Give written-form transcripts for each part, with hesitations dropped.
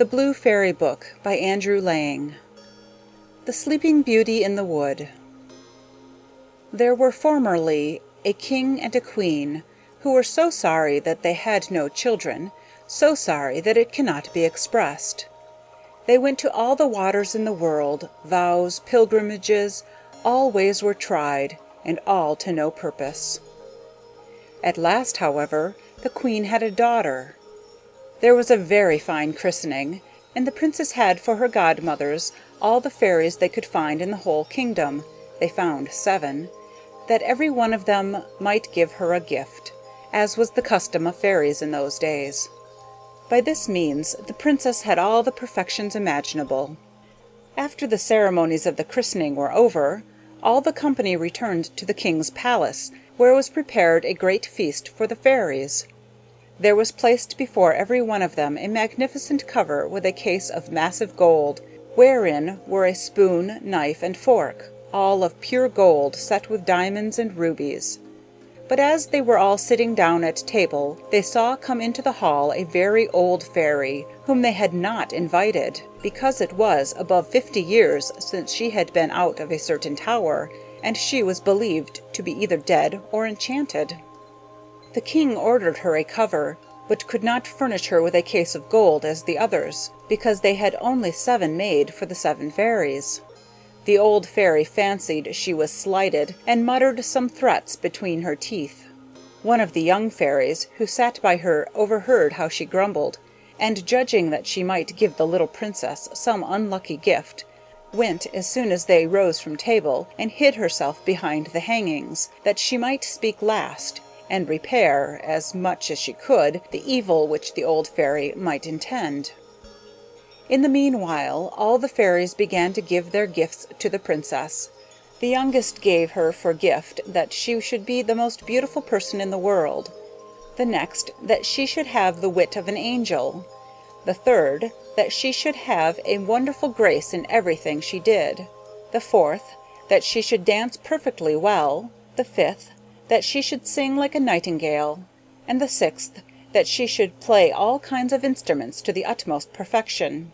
The Blue Fairy Book by Andrew Lang. The Sleeping Beauty in the Wood. There were formerly a king and a queen, who were so sorry that they had no children, so sorry that it cannot be expressed. They went to all the waters in the world, vows, pilgrimages, all ways were tried, and all to no purpose. At last, however, the queen had a daughter. There was a very fine christening, and the princess had for her godmothers all the fairies they could find in the whole kingdom, they found 7, that every one of them might give her a gift, as was the custom of fairies in those days. By this means the princess had all the perfections imaginable. After the ceremonies of the christening were over, all the company returned to the king's palace, where was prepared a great feast for the fairies. There was placed before every one of them a magnificent cover with a case of massive gold, wherein were a spoon, knife, and fork, all of pure gold set with diamonds and rubies. But as they were all sitting down at table, they saw come into the hall a very old fairy, whom they had not invited, because it was above 50 years since she had been out of a certain tower, and she was believed to be either dead or enchanted. The king ordered her a cover, but could not furnish her with a case of gold as the others, because they had only 7 made for the 7 fairies. The old fairy fancied she was slighted, and muttered some threats between her teeth. One of the young fairies, who sat by her, overheard how she grumbled, and judging that she might give the little princess some unlucky gift, went as soon as they rose from table, and hid herself behind the hangings, that she might speak last, and repair, as much as she could, the evil which the old fairy might intend. In the meanwhile, all the fairies began to give their gifts to the princess. The youngest gave her for gift that she should be the most beautiful person in the world; the next, that she should have the wit of an angel; the third, that she should have a wonderful grace in everything she did; the fourth, that she should dance perfectly well; the fifth, that she should sing like a nightingale; and the sixth, that she should play all kinds of instruments to the utmost perfection.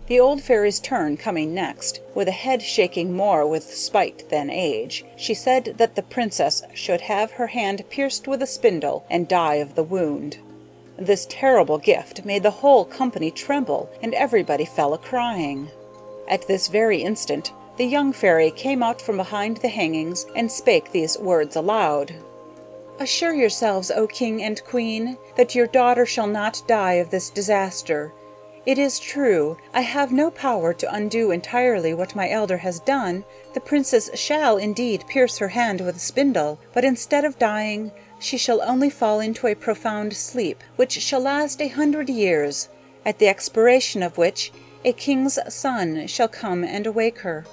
The old fairy's turn coming next, with a head shaking more with spite than age, she said that the princess should have her hand pierced with a spindle, and die of the wound. This terrible gift made the whole company tremble, and everybody fell a-crying. At this very instant the young fairy came out from behind the hangings, and spake these words aloud: "Assure yourselves, O king and queen, that your daughter shall not die of this disaster. It is true, I have no power to undo entirely what my elder has done. The princess shall indeed pierce her hand with a spindle, but instead of dying, she shall only fall into a profound sleep, which shall last 100 years, at the expiration of which a king's son shall come and awake her."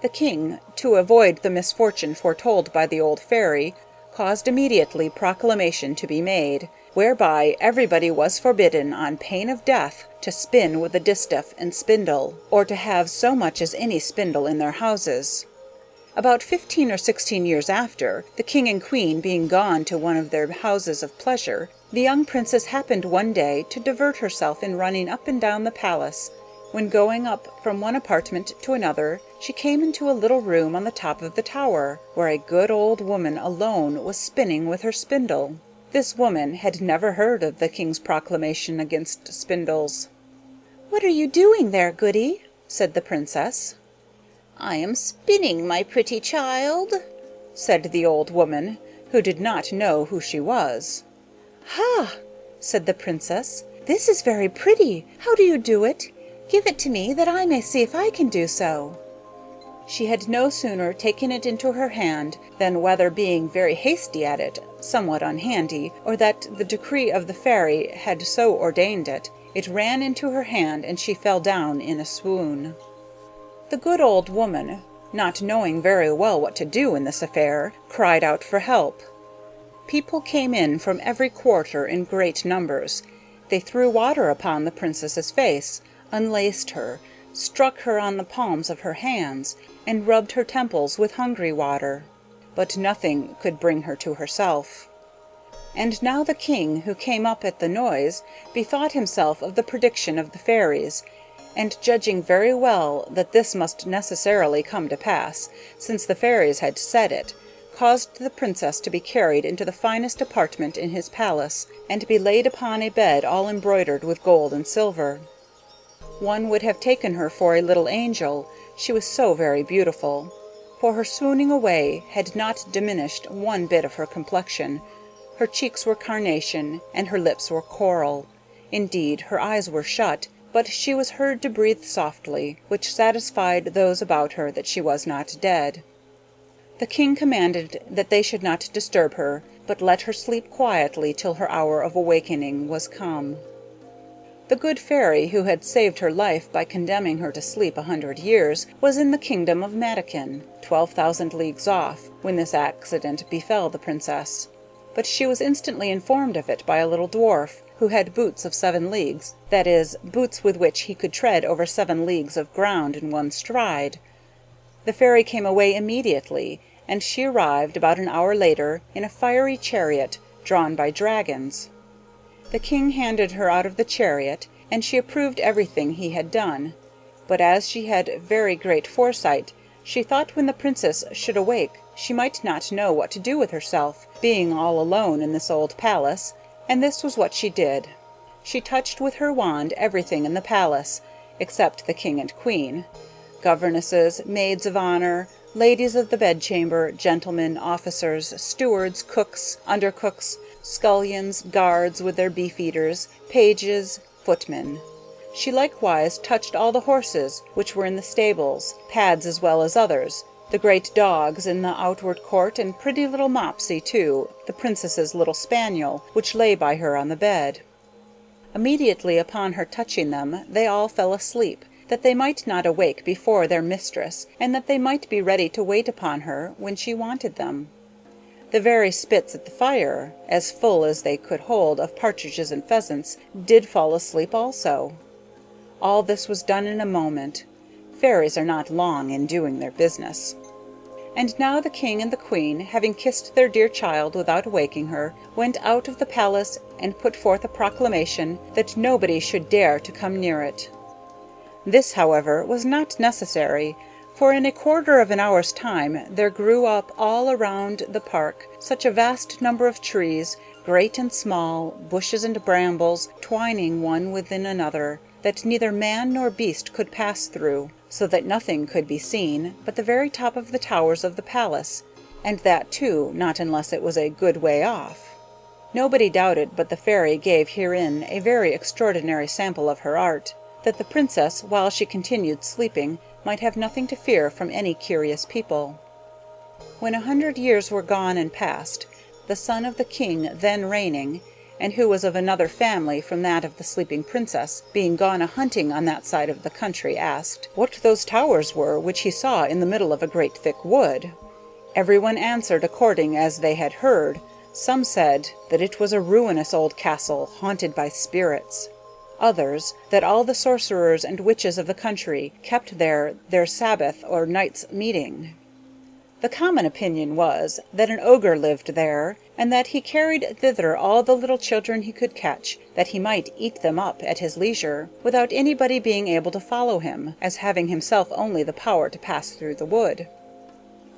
The king, to avoid the misfortune foretold by the old fairy, caused immediately proclamation to be made, whereby everybody was forbidden, on pain of death, to spin with a distaff and spindle, or to have so much as any spindle in their houses. About 15 or 16 years after, the king and queen being gone to one of their houses of pleasure, the young princess happened one day to divert herself in running up and down the palace. When going up from one apartment to another, she came into a little room on the top of the tower, where a good old woman alone was spinning with her spindle. This woman had never heard of the king's proclamation against spindles. "What are you doing there, Goody?" said the princess. "I am spinning, my pretty child," said the old woman, who did not know who she was. "Ha!" said the princess, "this is very pretty. How do you do it? Give it to me, that I may see if I can do so." She had no sooner taken it into her hand than, whether being very hasty at it, somewhat unhandy, or that the decree of the fairy had so ordained it, it ran into her hand, and she fell down in a swoon. The good old woman, not knowing very well what to do in this affair, cried out for help. People came in from every quarter in great numbers. They threw water upon the princess's face, unlaced her, struck her on the palms of her hands, and rubbed her temples with hungry water, but nothing could bring her to herself. And now the king, who came up at the noise, bethought himself of the prediction of the fairies, and judging very well that this must necessarily come to pass, since the fairies had said it, caused the princess to be carried into the finest apartment in his palace, and be laid upon a bed all embroidered with gold and silver. One would have taken her for a little angel, she was so very beautiful, for her swooning away had not diminished one bit of her complexion. Her cheeks were carnation, and her lips were coral. Indeed, her eyes were shut, but she was heard to breathe softly, which satisfied those about her that she was not dead. The king commanded that they should not disturb her, but let her sleep quietly till her hour of awakening was come. The good fairy, who had saved her life by condemning her to sleep 100 years, was in the kingdom of ᴄᴏᴇ, 12,000 leagues off, when this accident befell the princess. But she was instantly informed of it by a little dwarf, who had boots of 7 leagues, that is, boots with which he could tread over 7 leagues of ground in one stride. The fairy came away immediately, and she arrived about an hour later in a fiery chariot drawn by dragons. The king handed her out of the chariot, and she approved everything he had done. But as she had very great foresight, she thought when the princess should awake she might not know what to do with herself, being all alone in this old palace, and this was what she did. She touched with her wand everything in the palace, except the king and queen, governesses, maids of honor, ladies of the bedchamber, gentlemen, officers, stewards, cooks, undercooks, scullions, guards with their beef-eaters, pages, footmen. She likewise touched all the horses which were in the stables, pads as well as others, the great dogs in the outward court, and pretty little Mopsy, too, the princess's little spaniel, which lay by her on the bed. Immediately upon her touching them, they all fell asleep, that they might not awake before their mistress, and that they might be ready to wait upon her when she wanted them. The very spits at the fire, as full as they could hold of partridges and pheasants, did fall asleep also. All this was done in a moment. Fairies are not long in doing their business. And now the king and the queen, having kissed their dear child without waking her, went out of the palace and put forth a proclamation that nobody should dare to come near it. This, however, was not necessary, for in a quarter of an hour's time there grew up all around the park such a vast number of trees, great and small, bushes and brambles, twining one within another, that neither man nor beast could pass through, so that nothing could be seen but the very top of the towers of the palace, and that too not unless it was a good way off. Nobody doubted but the fairy gave herein a very extraordinary sample of her art, that the princess, while she continued sleeping, might have nothing to fear from any curious people. When 100 years were gone and past, the son of the king then reigning, and who was of another family from that of the sleeping princess, being gone a-hunting on that side of the country, asked what those towers were which he saw in the middle of a great thick wood. Every one answered according as they had heard. Some said that it was a ruinous old castle, haunted by spirits. Others, that all the sorcerers and witches of the country kept there their Sabbath or night's meeting. The common opinion was that an ogre lived there, and that he carried thither all the little children he could catch, that he might eat them up at his leisure, without anybody being able to follow him, as having himself only the power to pass through the wood.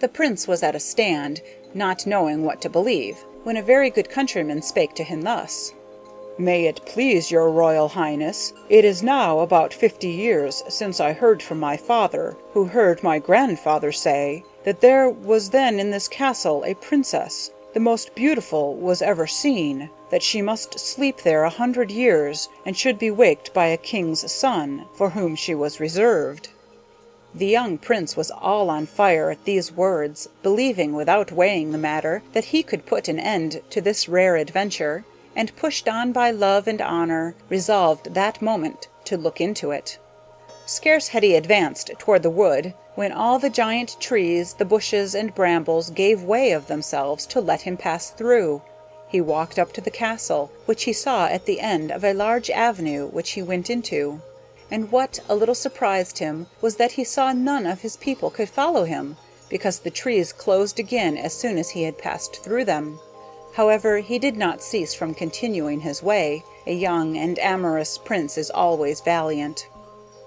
The prince was at a stand, not knowing what to believe, when a very good countryman spake to him thus: "May it please your royal highness, it is now about 50 years since I heard from my father, who heard my grandfather say, that there was then in this castle a princess, the most beautiful was ever seen, that she must sleep there 100 years, and should be waked by a king's son, for whom she was reserved." The young prince was all on fire at these words, believing, without weighing the matter, that he could put an end to this rare adventure, and pushed on by love and honor, resolved that moment to look into it. Scarce had he advanced toward the wood, when all the giant trees, the bushes and brambles gave way of themselves to let him pass through. He walked up to the castle, which he saw at the end of a large avenue which he went into. And what a little surprised him was that he saw none of his people could follow him, because the trees closed again as soon as he had passed through them. However, he did not cease from continuing his way. A young and amorous prince is always valiant.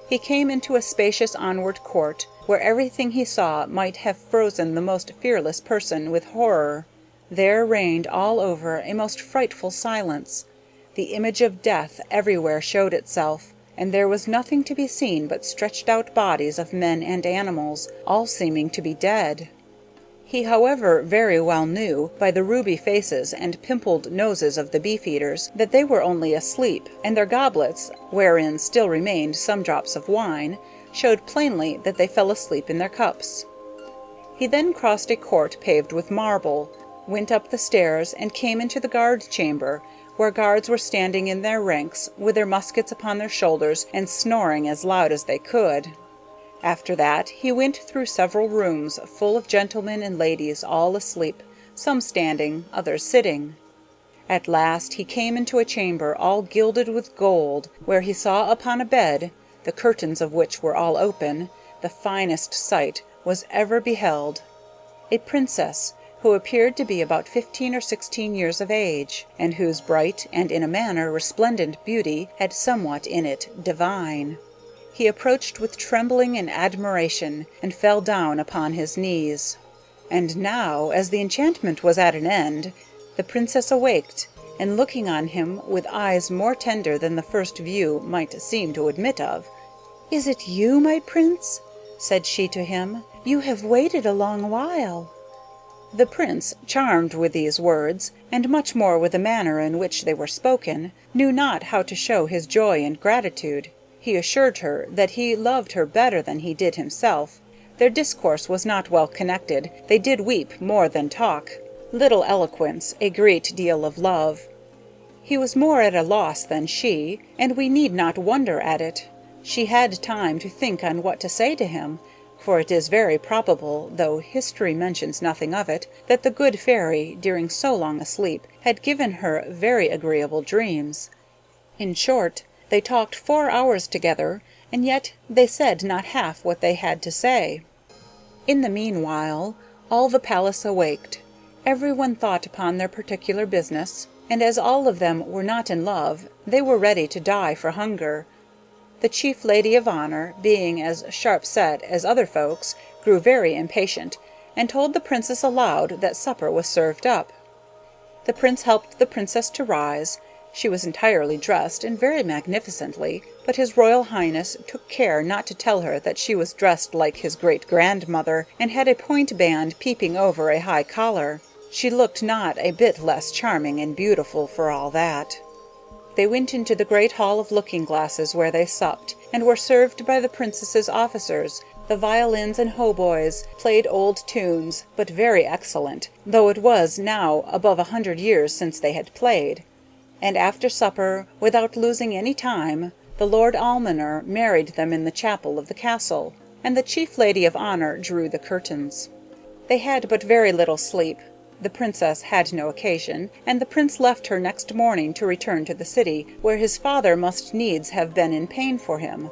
He came into a spacious onward court, where everything he saw might have frozen the most fearless person with horror. There reigned all over a most frightful silence. The image of death everywhere showed itself, and there was nothing to be seen but stretched out bodies of men and animals, all seeming to be dead. He, however, very well knew, by the ruby faces and pimpled noses of the beef-eaters, that they were only asleep, and their goblets, wherein still remained some drops of wine, showed plainly that they fell asleep in their cups. He then crossed a court paved with marble, went up the stairs, and came into the guard-chamber, where guards were standing in their ranks, with their muskets upon their shoulders, and snoring as loud as they could. After that he went through several rooms full of gentlemen and ladies, all asleep, some standing, others sitting. At last he came into a chamber all gilded with gold, where he saw upon a bed, the curtains of which were all open, the finest sight was ever beheld, a princess, who appeared to be about 15 or 16 years of age, and whose bright and in a manner resplendent beauty had somewhat in it divine. He approached with trembling and admiration, and fell down upon his knees. And now, as the enchantment was at an end, the princess awaked, and looking on him with eyes more tender than the first view might seem to admit of, "Is it you, my prince?" said she to him. "You have waited a long while." The prince, charmed with these words, and much more with the manner in which they were spoken, knew not how to show his joy and gratitude. He assured her that he loved her better than he did himself. Their discourse was not well connected. They did weep more than talk. Little eloquence, a great deal of love. He was more at a loss than she, and we need not wonder at it. She had time to think on what to say to him, for it is very probable, though history mentions nothing of it, that the good fairy, during so long a sleep, had given her very agreeable dreams. In short, they talked 4 hours together, and yet they said not half what they had to say. In the meanwhile, all the palace awaked. Every one thought upon their particular business, and as all of them were not in love, they were ready to die for hunger. The chief lady of honor, being as sharp-set as other folks, grew very impatient, and told the princess aloud that supper was served up. The prince helped the princess to rise. She was entirely dressed, and very magnificently, but his royal highness took care not to tell her that she was dressed like his great-grandmother, and had a point band peeping over a high collar. She looked not a bit less charming and beautiful for all that. They went into the great hall of looking-glasses, where they supped, and were served by the princess's officers. The violins and hautboys played old tunes, but very excellent, though it was now above 100 years since they had played. And after supper, without losing any time, the Lord Almoner married them in the chapel of the castle, and the chief lady of honor drew the curtains. They had but very little sleep. The princess had no occasion, and the prince left her next morning to return to the city, where his father must needs have been in pain for him.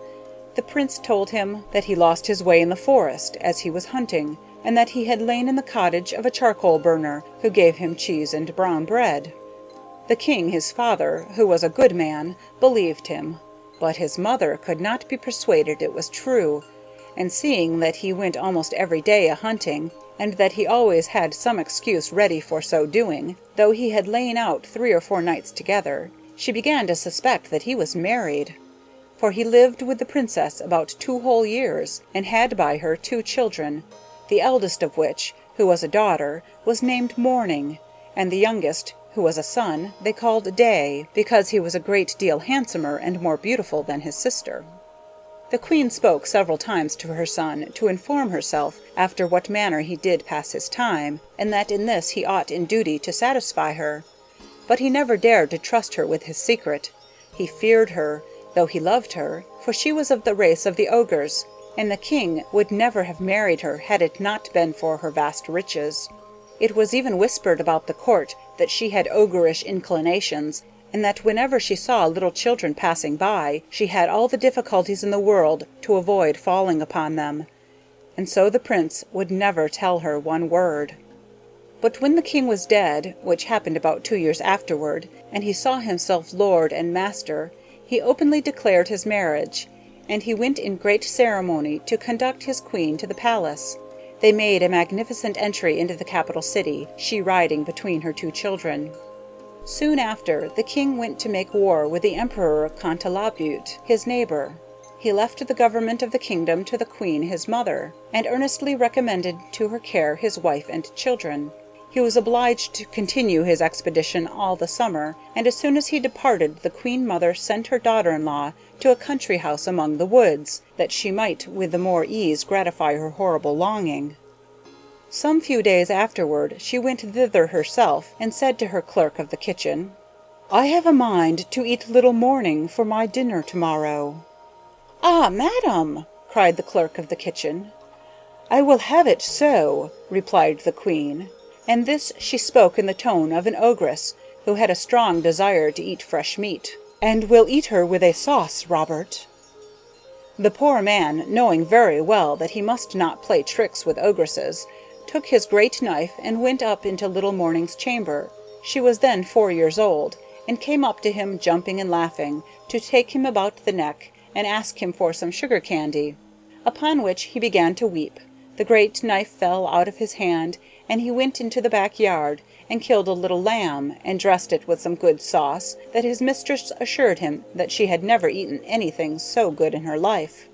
The prince told him that he lost his way in the forest as he was hunting, and that he had lain in the cottage of a charcoal burner, who gave him cheese and brown bread. The king, his father, who was a good man, believed him, but his mother could not be persuaded it was true, and seeing that he went almost every day a-hunting, and that he always had some excuse ready for so doing, though he had lain out 3 or 4 nights together, she began to suspect that he was married. For he lived with the princess about 2 whole years, and had by her 2 children, the eldest of which, who was a daughter, was named Morning, and the youngest, who was a son, they called Day, because he was a great deal handsomer and more beautiful than his sister. The queen spoke several times to her son, to inform herself after what manner he did pass his time, and that in this he ought in duty to satisfy her. But he never dared to trust her with his secret. He feared her, though he loved her, for she was of the race of the ogres, and the king would never have married her had it not been for her vast riches. It was even whispered about the court that she had ogreish inclinations, and that whenever she saw little children passing by, she had all the difficulties in the world to avoid falling upon them. And so the prince would never tell her one word. But when the king was dead, which happened about 2 years afterward, and he saw himself lord and master, he openly declared his marriage, and he went in great ceremony to conduct his queen to the palace. They made a magnificent entry into the capital city, she riding between her 2 children. Soon after, the king went to make war with the Emperor ᴘʟᴇᴜ, his neighbor. He left the government of the kingdom to the queen his mother, and earnestly recommended to her care his wife and children. He was obliged to continue his expedition all the summer, and as soon as he departed the queen mother sent her daughter-in-law to a country house among the woods, that she might with the more ease gratify her horrible longing. Some few days afterward she went thither herself, and said to her clerk of the kitchen, "I have a mind to eat little morning for my dinner to-morrow." "Ah, madam!" cried the clerk of the kitchen. "I will have it so," replied the queen, and this she spoke in the tone of an ogress who had a strong desire to eat fresh meat. "And will eat her with a sauce, Robert." The poor man, knowing very well that he must not play tricks with ogresses, took his great knife and went up into little Morning's chamber. She was then 4 years old, and came up to him jumping and laughing, to take him about the neck, and ask him for some sugar candy. Upon which he began to weep. The great knife fell out of his hand, and he went into the backyard, and killed a little lamb, and dressed it with some good sauce, that his mistress assured him that she had never eaten anything so good in her life.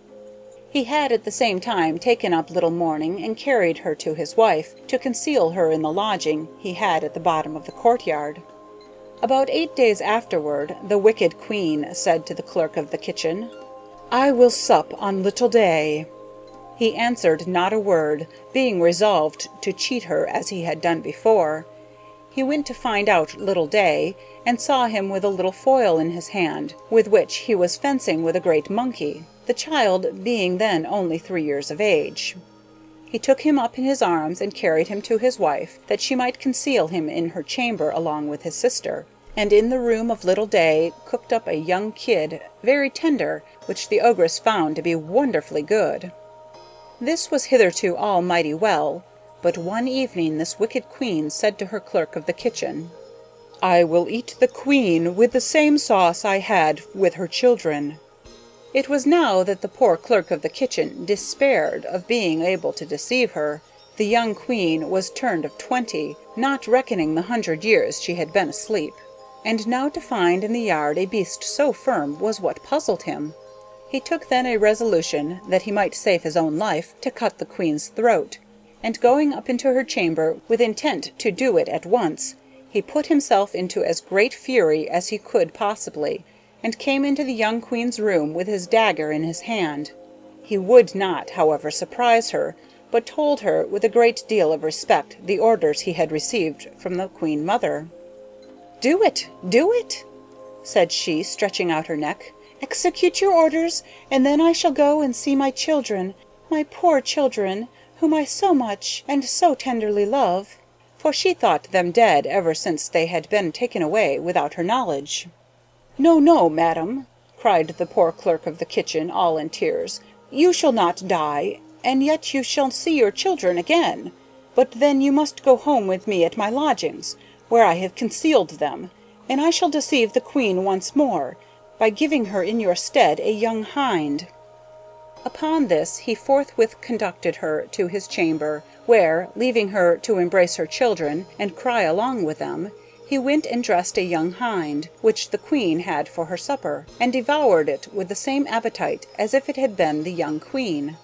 He had at the same time taken up little Morning and carried her to his wife, to conceal her in the lodging he had at the bottom of the courtyard. About 8 days afterward, the wicked queen said to the clerk of the kitchen, "I will sup on little day." He answered not a word, being resolved to cheat her as he had done before. He went to find out little Day, and saw him with a little foil in his hand, with which he was fencing with a great monkey, the child being then only 3 years of age. He took him up in his arms and carried him to his wife, that she might conceal him in her chamber along with his sister, and in the room of little Day cooked up a young kid, very tender, which the ogress found to be wonderfully good. This was hitherto all mighty well, but one evening this wicked queen said to her clerk of the kitchen, "I will eat the queen with the same sauce I had with her children." It was now that the poor clerk of the kitchen despaired of being able to deceive her. The young queen was turned of 20, not reckoning the 100 years she had been asleep. And now to find in the yard a beast so firm was what puzzled him. He took then a resolution, that he might save his own life, to cut the queen's throat, and going up into her chamber with intent to do it at once, he put himself into as great fury as he could possibly, and came into the young queen's room with his dagger in his hand. He would not, however, surprise her, but told her with a great deal of respect the orders he had received from the queen mother. "Do it, do it," said she, stretching out her neck. "Execute your orders, and then I shall go and see my children, my poor children, whom I so much and so tenderly love," for she thought them dead ever since they had been taken away without her knowledge. "No, no, madam," cried the poor clerk of the kitchen, all in tears, "you shall not die, and yet you shall see your children again. But then you must go home with me at my lodgings, where I have concealed them, and I shall deceive the queen once more, by giving her in your stead a young hind." Upon this he forthwith conducted her to his chamber, where, leaving her to embrace her children, and cry along with them, he went and dressed a young hind, which the queen had for her supper, and devoured it with the same appetite as if it had been the young queen.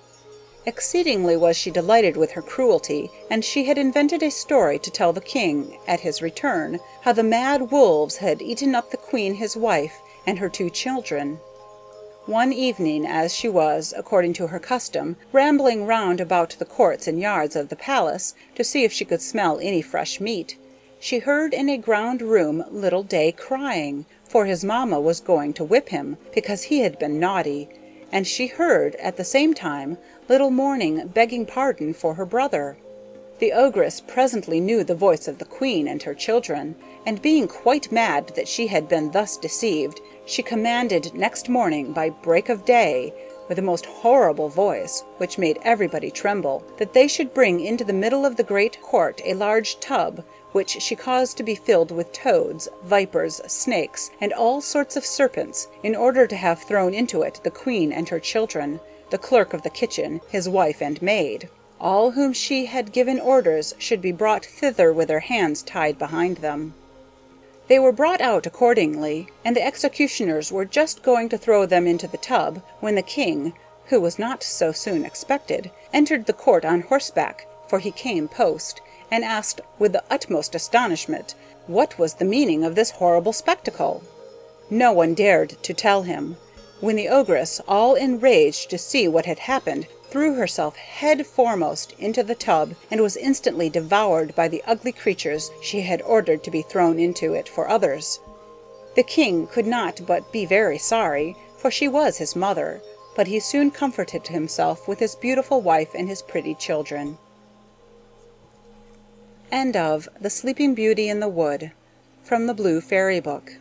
Exceedingly was she delighted with her cruelty, and she had invented a story to tell the king, at his return, how the mad wolves had eaten up the queen his wife, and her 2 children. One evening, as she was, according to her custom, rambling round about the courts and yards of the palace, to see if she could smell any fresh meat, she heard in a ground room little Day crying, for his mamma was going to whip him, because he had been naughty, and she heard, at the same time, little Morning begging pardon for her brother. The ogress presently knew the voice of the queen and her children, and being quite mad that she had been thus deceived, she commanded next morning by break of day with a most horrible voice, which made everybody tremble, that they should bring into the middle of the great court a large tub, which she caused to be filled with toads, vipers, snakes, and all sorts of serpents, in order to have thrown into it the queen and her children, the clerk of the kitchen, his wife and maid. All whom she had given orders should be brought thither with their hands tied behind them. They were brought out accordingly, and the executioners were just going to throw them into the tub, when the king, who was not so soon expected, entered the court on horseback, for he came post, and asked with the utmost astonishment what was the meaning of this horrible spectacle. No one dared to tell him, when the ogress, all enraged to see what had happened, threw herself head foremost into the tub, and was instantly devoured by the ugly creatures she had ordered to be thrown into it for others. The king could not but be very sorry, for she was his mother, but he soon comforted himself with his beautiful wife and his pretty children. End of The Sleeping Beauty in the Wood, from the Blue Fairy Book.